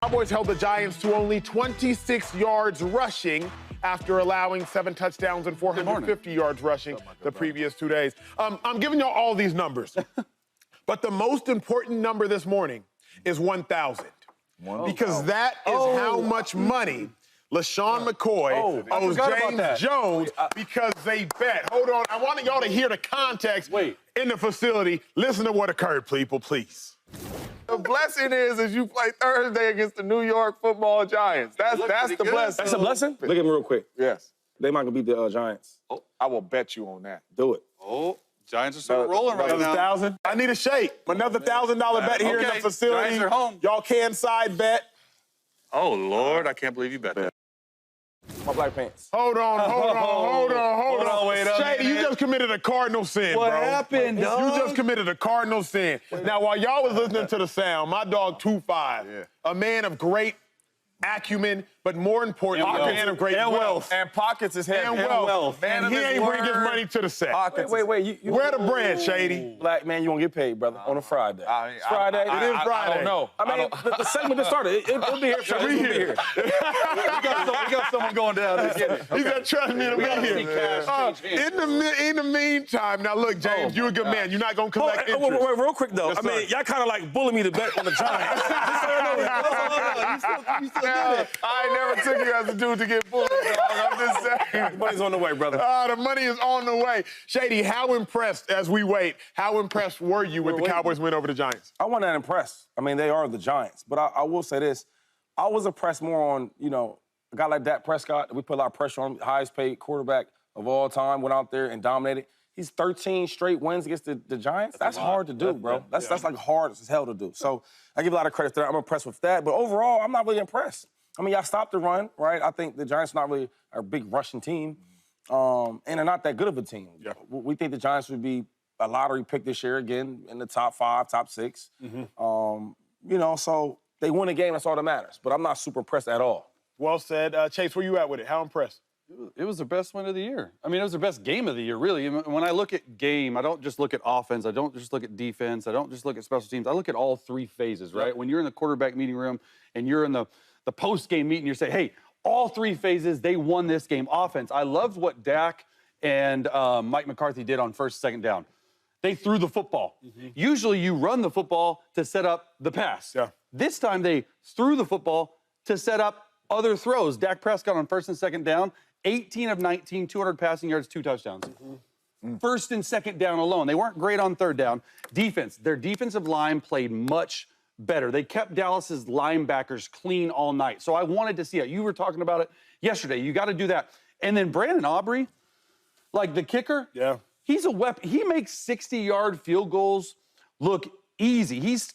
Cowboys held the Giants to only 26 yards rushing after allowing 7 touchdowns and 450 yards rushing the previous 2 days. I'm giving y'all all these numbers, but the most important number this morning is 1,000. Because that is how much money LeSean McCoy owes James Jones because they bet. Hold on, I want y'all to hear the context in the facility. Listen to what occurred, people, please. The blessing is you play Thursday against the New York Football Giants. That's the blessing. That's a blessing? Look at me real quick. Yes. They might beat the Giants. Oh, I will bet you on that. Do it. Oh, Giants are still rolling right now. 1,000. I need a shake. Another $1,000 bet here in the facility. Giants are home. Y'all can side bet. Oh, Lord, I can't believe you bet that. My black pants. Hold on. Wait up, Shady, you just committed a cardinal sin, What bro. happened, dog? You just committed a cardinal sin. Now, while y'all was listening to the sound, my dog 2-5, a man of great acumen, but more importantly, a man of great wealth. And pockets is heavy. And wealth. And he ain't bring his money to the set. Wait. Where the bread, Shady? Black man, you won't get paid, brother, on a Friday. It's Friday. It is Friday. I don't know. I mean, the segment just started. It'll be here. It'll be here. We got someone going down. He said, trust me, it'll be here. In the meantime, now look, James, you're a good man. You're not going to collect interest. Wait, real quick, though. Yes, I mean, y'all kind of like bullying me to bet on the Giants. You still did it. I ain't never took you as a dude to get bullied, dog. I'm just saying. The money's on the way, brother. The money is on the way. Shady, how impressed, as we wait, how impressed were you with the Cowboys win over the Giants? I wasn't that impressed. I mean, they are the Giants. But I will say this. I was impressed more on, a guy like Dak Prescott. We put a lot of pressure on him, highest paid quarterback of all time, went out there and dominated. He's 13 straight wins against the Giants. That's hard to do, bro. That's like hard as hell to do. So I give a lot of credit to that. I'm impressed with that. But overall, I'm not really impressed. I mean, y'all stopped the run, right? I think the Giants are not really a big rushing team. And they're not that good of a team. Yeah. We think the Giants would be a lottery pick this year again in the top 5, top 6. So they win a game, that's all that matters. But I'm not super impressed at all. Well said. Chase, where you at with it? How impressed? It was their best win of the year. I mean, it was their best game of the year, really. When I look at game, I don't just look at offense. I don't just look at defense. I don't just look at special teams. I look at all 3 phases, right? When you're in the quarterback meeting room and you're in the post-game meeting, you say, hey, all 3 phases, they won this game. Offense, I loved what Dak and Mike McCarthy did on first, second down. They threw the football. Usually you run the football to set up the pass. Yeah. This time they threw the football to set up other throws. Dak Prescott on first and second down, 18 of 19, 200 passing yards, 2 touchdowns. First and second down alone. They weren't great on third down. Defense, their defensive line played much better. They kept Dallas's linebackers clean all night. So I wanted to see it. You were talking about it yesterday. You got to do that. And then Brandon Aubrey, like the kicker, he's a weapon. He makes 60-yard field goals look easy. He's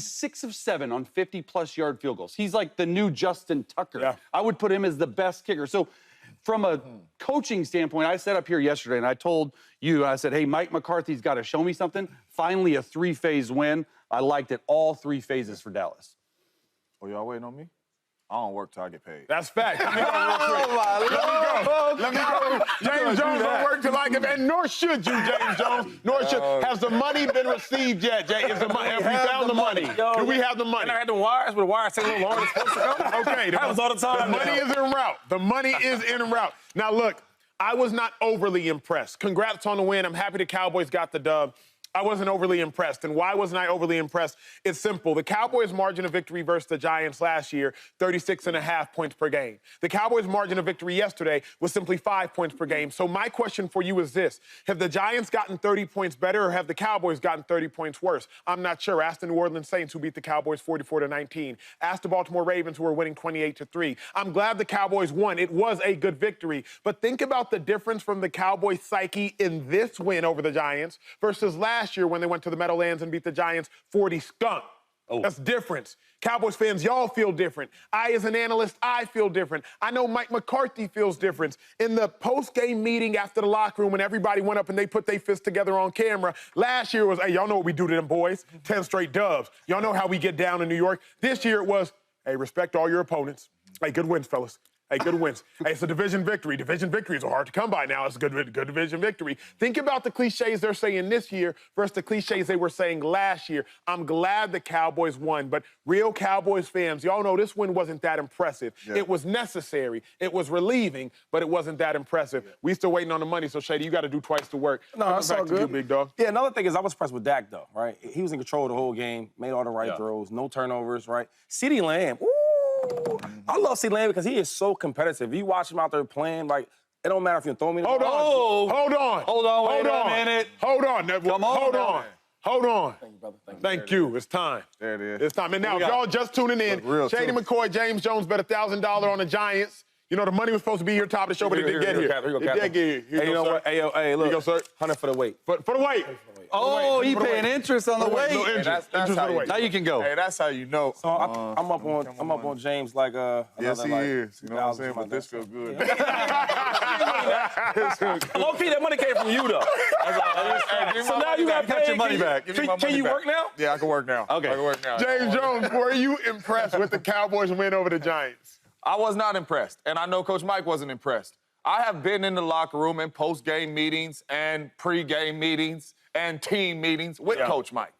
6 of 7 on 50-plus yard field goals. He's like the new Justin Tucker. Yeah. I would put him as the best kicker. So from a coaching standpoint, I sat up here yesterday and I told you, I said, hey, Mike McCarthy's got to show me something. Finally, a 3-phase win. I liked it, all 3 phases for Dallas. Oh, y'all waiting on me? I don't work till I get paid. That's fact. Let me go. James Jones don't work till I get paid, and nor should you, James Jones. Nor should. Has the money been received yet, Jay? Have we found the money? Do we have the money? And I had the wires, but the wires take a little longer than supposed to come. Okay. That was all the time. The money is en route. The money is en route. Now, look, I was not overly impressed. Congrats on the win. I'm happy the Cowboys got the dub. I wasn't overly impressed. And why wasn't I overly impressed? It's simple. The Cowboys' margin of victory versus the Giants last year, 36.5 points per game. The Cowboys' margin of victory yesterday was simply 5 points per game. So my question for you is this. Have the Giants gotten 30 points better or have the Cowboys gotten 30 points worse? I'm not sure. Ask the New Orleans Saints, who beat the Cowboys 44-19. Ask the Baltimore Ravens, who are winning 28-3. I'm glad the Cowboys won. It was a good victory. But think about the difference from the Cowboys' psyche in this win over the Giants versus last year when they went to the Meadowlands and beat the Giants 40-skunk. That's different. Cowboys fans, y'all feel different. I, as an analyst, I feel different. I know Mike McCarthy feels different. In the post-game meeting after the locker room when everybody went up and they put their fists together on camera, last year was, hey, y'all know what we do to them boys? 10 straight dubs. Y'all know how we get down in New York. This year it was, hey, respect all your opponents. Hey, good wins, fellas. Hey, good wins. Hey, it's a division victory. Division victories are hard to come by now. It's a good division victory. Think about the cliches they're saying this year versus the cliches they were saying last year. I'm glad the Cowboys won, but real Cowboys fans, y'all know this win wasn't that impressive. Yeah. It was necessary. It was relieving, but it wasn't that impressive. Yeah. We still waiting on the money, so Shady, you got to do twice the work. No, that's all good. You, big dog. Yeah, another thing is I was impressed with Dak, though, right? He was in control of the whole game, made all the right throws, no turnovers, right? CeeDee Lamb, I love CeeDee Lamb because he is so competitive. You watch him out there playing, like, it don't matter if you throw me the ball. Hold on. Wait a minute. Hold on. Come on. Hold on. Thank you, brother. Thank you. It's time. There it is. It's time. And now, if y'all just tuning in, Shady McCoy, James Jones bet $1,000 on the Giants. You know, the money was supposed to be here top of the show, but it didn't get here. Here you go, Cap. Hey, you know what? Hey, look. Here you go, sir. 100 for the weight. For the weight. Oh, he paying interest on the weight. Hey, that's how you, now you can go. Hey, that's how you know. So I'm up on James like yes, he like is. You know what I'm saying? But this feels good. Low-key, that money came from you, though. So now you got your money back. Can you work now? Yeah, I can work now. Okay. I can work now. James Jones, were you impressed with the Cowboys win over the Giants? I was not impressed, and I know Coach Mike wasn't impressed. I have been in the locker room in post-game meetings and pre-game meetings and team meetings with Coach Mike.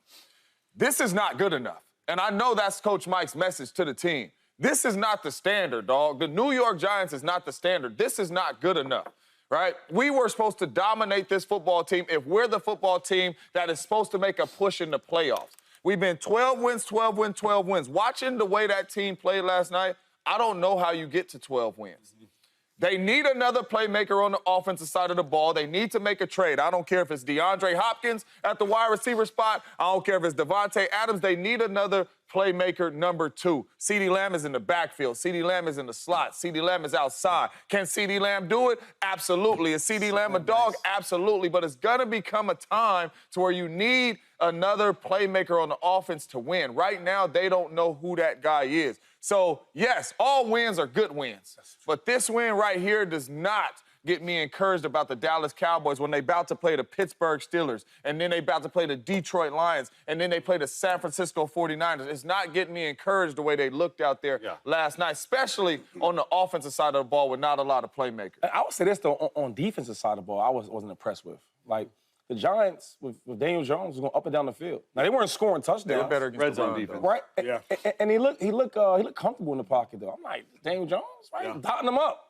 This is not good enough, and I know that's Coach Mike's message to the team. This is not the standard, dog. The New York Giants is not the standard. This is not good enough, right? We were supposed to dominate this football team if we're the football team that is supposed to make a push in the playoffs. We've been 12 wins, 12 wins, 12 wins. Watching the way that team played last night, I don't know how you get to 12 wins. They need another playmaker on the offensive side of the ball. They need to make a trade. I don't care if it's DeAndre Hopkins at the wide receiver spot. I don't care if it's Devontae Adams. They need another playmaker number 2. CeeDee Lamb is in the backfield. CeeDee Lamb is in the slot. CeeDee Lamb is outside. Can CeeDee Lamb do it? Absolutely. Is CeeDee Lamb a dog? Absolutely. But it's going to become a time to where you need another playmaker on the offense to win. Right now, they don't know who that guy is. So, yes, all wins are good wins. But this win right here does not get me encouraged about the Dallas Cowboys when they about to play the Pittsburgh Steelers, and then they about to play the Detroit Lions, and then they play the San Francisco 49ers. It's not getting me encouraged the way they looked out there last night, especially on the offensive side of the ball with not a lot of playmakers. I would say this, though, on defensive side of the ball, I wasn't impressed with. Like, the Giants, with Daniel Jones, was going up and down the field. Now, they weren't scoring touchdowns. They're better against red the run, zone defense. Right? Yeah. And he looked comfortable in the pocket, though. I'm like, Daniel Jones, right? Dotting him up.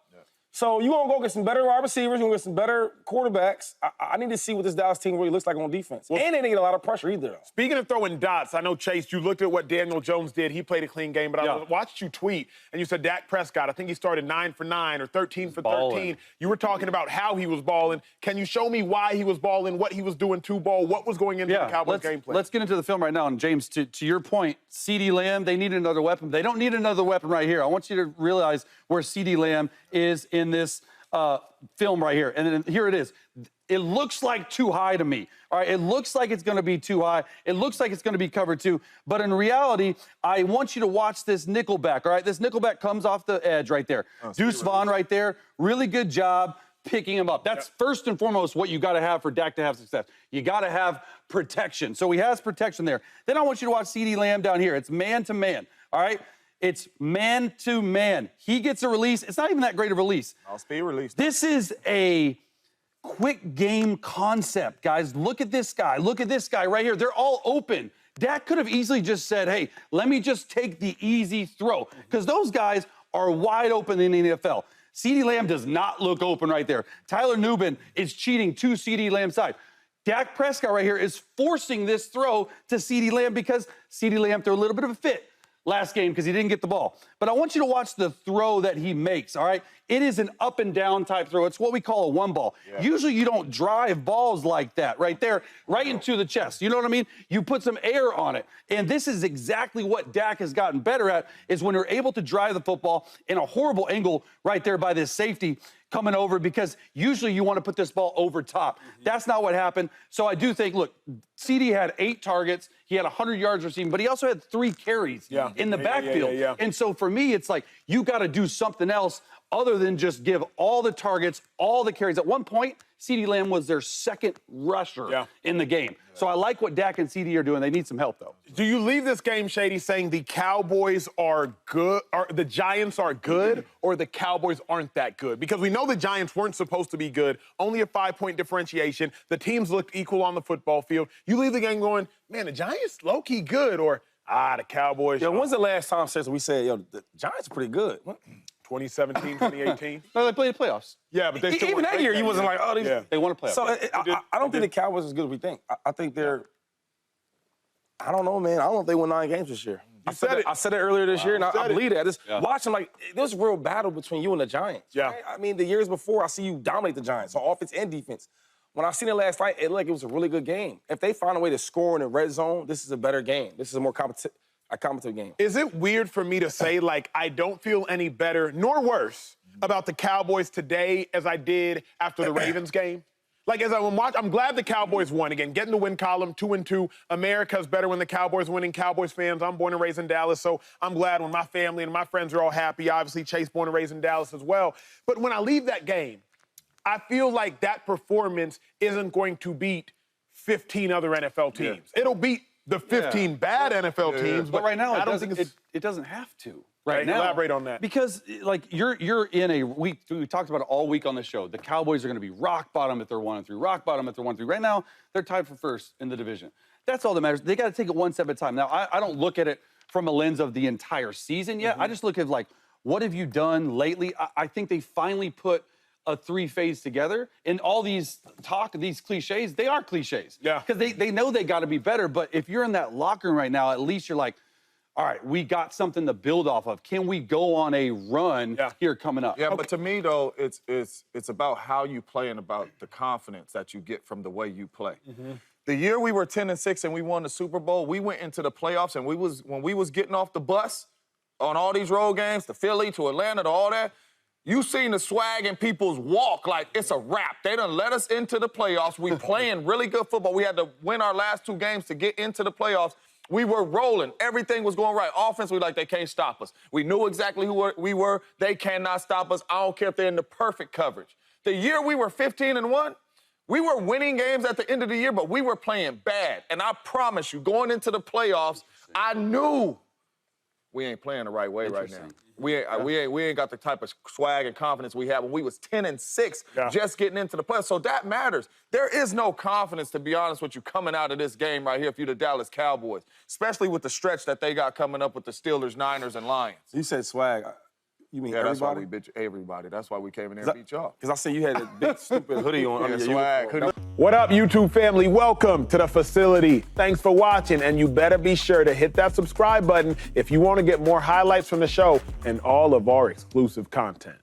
So you want to go get some better wide receivers, you're going to get some better quarterbacks. I need to see what this Dallas team really looks like on defense. And they didn't get a lot of pressure either. Speaking of throwing dots, I know, Chase, you looked at what Daniel Jones did. He played a clean game, but I watched you tweet, and you said Dak Prescott, I think he started 9 for 9 or 13 for 13. You were talking about how he was balling. Can you show me why he was balling, what he was doing to ball, what was going into the Cowboys game plan? Let's get into the film right now. And, James, to your point, CeeDee Lamb, they need another weapon. They don't need another weapon right here. I want you to realize where CeeDee Lamb is in this film right here. And then here it is. It looks like too high to me. All right, it looks like it's going to be too high. It looks like it's going to be covered too. But in reality, I want you to watch this nickelback, all right? This nickelback comes off the edge right there. Deuce Vaughn right there. Really good job picking him up. That's first and foremost what you got to have for Dak to have success. You got to have protection. So he has protection there. Then I want you to watch CeeDee Lamb down here. It's man-to-man, all right? It's man-to-man. He gets a release. It's not even that great of a release. All speed release. This is a quick game concept, guys. Look at this guy. Look at this guy right here. They're all open. Dak could have easily just said, hey, let me just take the easy throw, because those guys are wide open in the NFL. CeeDee Lamb does not look open right there. Tyler Nubin is cheating to CeeDee Lamb's side. Dak Prescott right here is forcing this throw to CeeDee Lamb because CeeDee Lamb threw a little bit of a fit last game because he didn't get the ball. But I want you to watch the throw that he makes, all right? It is an up and down type throw. It's what we call a one ball. Usually you don't drive balls like that right there, right into the chest. You know what I mean? You put some air on it. And this is exactly what Dak has gotten better at, is when you're able to drive the football in a horrible angle right there by this safety coming over, because usually you want to put this ball over top. That's not what happened. So I do think, look, CeeDee had 8 targets. He had 100 yards receiving, but he also had 3 carries in the backfield. And so for me, it's like, you got to do something else other than just give all the targets, all the carries. At one point, CeeDee Lamb was their second rusher in the game. So I like what Dak and CeeDee are doing. They need some help, though. Do you leave this game, Shady, saying the Cowboys are good, or the Giants are good, or the Cowboys aren't that good? Because we know the Giants weren't supposed to be good, only a 5-point differentiation. The teams looked equal on the football field. You leave the game going, man, the Giants low-key good, or, the Cowboys. Yo, when's the last time, since we said, yo, the Giants are pretty good? 2017, 2018? No, they played the playoffs. Yeah, but they still Even that year, you wasn't like, oh, these. Yeah. They won a playoff. So I don't think the Cowboys are as good as we think. I think they're. I don't know, man. I don't know if they won 9 games this year. I said it earlier this year, and I believe that. Just watching, like, there's a real battle between you and the Giants. Yeah. Right? I mean, the years before, I see you dominate the Giants on offense and defense. When I seen it last night, it looked like it was a really good game. If they find a way to score in the red zone, this is a better game. This is a more competitive game. Is it weird for me to say, like, I don't feel any better nor worse about the Cowboys today as I did after the Ravens game? Like, as I'm glad the Cowboys won. Again, getting the win column, 2-2. America's better when the Cowboys winning. Cowboys fans, I'm born and raised in Dallas, so I'm glad when my family and my friends are all happy. Obviously, Chase born and raised in Dallas as well. But when I leave that game, I feel like that performance isn't going to beat 15 other NFL teams. It'll beat the 15 bad NFL teams, but right now I don't think it doesn't have to. Right now. Elaborate on that. Because, like, you're in a week, we talked about it all week on the show. The Cowboys are going to be rock bottom if they're 1-3, rock bottom if they're 1-3. Right now, they're tied for first in the division. That's all that matters. They got to take it one step at a time. Now, I don't look at it from a lens of the entire season yet. I just look at, like, what have you done lately? I think they finally put a 3-phase together. And all these these cliches, they are cliches. Yeah. Because they know they got to be better. But if you're in that locker room right now, at least you're like, all right, we got something to build off of. Can we go on a run here coming up? Yeah, but to me, though, it's about how you play and about the confidence that you get from the way you play. The year we were 10-6 and we won the Super Bowl, we went into the playoffs, and when we was getting off the bus on all these road games, to Philly, to Atlanta, to all that, you seen the swag in people's walk like it's a wrap. They done let us into the playoffs. We playing really good football. We had to win our last 2 games to get into the playoffs. We were rolling. Everything was going right. Offense, we like, they can't stop us. We knew exactly who we were. They cannot stop us. I don't care if they're in the perfect coverage. The year we were 15-1, we were winning games at the end of the year, but we were playing bad. And I promise you, going into the playoffs, I knew we ain't playing the right way right now. We ain't got the type of swag and confidence we had when we was 10-6 just getting into the playoffs. So that matters. There is no confidence, to be honest with you, coming out of this game right here if you're the Dallas Cowboys, especially with the stretch that they got coming up with the Steelers, Niners, and Lions. You said swag. You mean everybody? That's why we bitch everybody. That's why we came in there and beat y'all. Because I said you had a big, stupid hoodie on under your swag. uniform. What up, YouTube family? Welcome to the facility. Thanks for watching, and you better be sure to hit that subscribe button if you want to get more highlights from the show and all of our exclusive content.